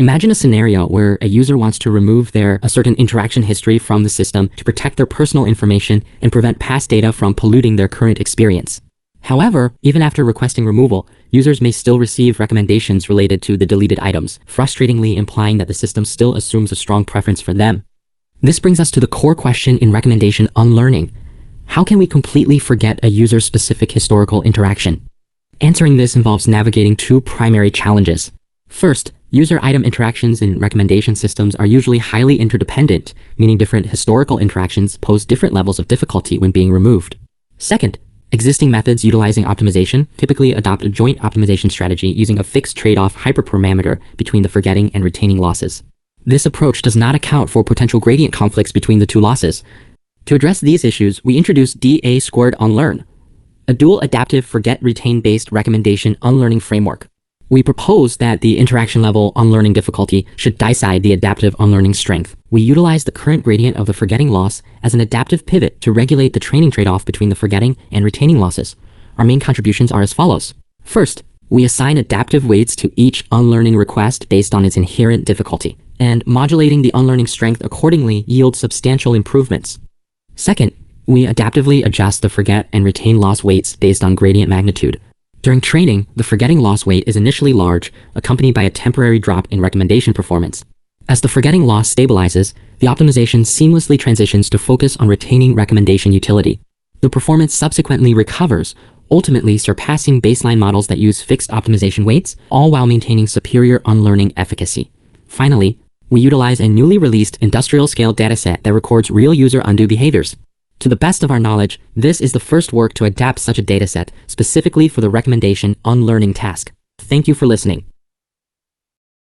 Imagine a scenario where a user wants to remove a certain interaction history from the system to protect their personal information and prevent past data from polluting their current experience. However, even after requesting removal, users may still receive recommendations related to the deleted items, frustratingly implying that the system still assumes a strong preference for them. This brings us to the core question in recommendation unlearning. How can we completely forget a user's specific historical interaction? Answering this involves navigating two primary challenges. First, user item interactions in recommendation systems are usually highly interdependent, meaning different historical interactions pose different levels of difficulty when being removed. Second, existing methods utilizing optimization typically adopt a joint optimization strategy using a fixed trade-off hyperparameter between the forgetting and retaining losses. This approach does not account for potential gradient conflicts between the two losses. To address these issues, we introduce DA² Unlearn, a dual adaptive forget-retain-based recommendation unlearning framework. We propose that the interaction level unlearning difficulty should decide the adaptive unlearning strength. We utilize the current gradient of the forgetting loss as an adaptive pivot to regulate the training trade-off between the forgetting and retaining losses. Our main contributions are as follows. First, we assign adaptive weights to each unlearning request based on its inherent difficulty, and modulating the unlearning strength accordingly yields substantial improvements. Second, we adaptively adjust the forget and retain loss weights based on gradient magnitude. During training, the forgetting loss weight is initially large, accompanied by a temporary drop in recommendation performance. As the forgetting loss stabilizes, the optimization seamlessly transitions to focus on retaining recommendation utility. The performance subsequently recovers, ultimately surpassing baseline models that use fixed optimization weights, all while maintaining superior unlearning efficacy. Finally, we utilize a newly released industrial-scale dataset that records real user undue behaviors. To the best of our knowledge, this is the first work to adapt such a dataset specifically for the recommendation unlearning task. Thank you for listening.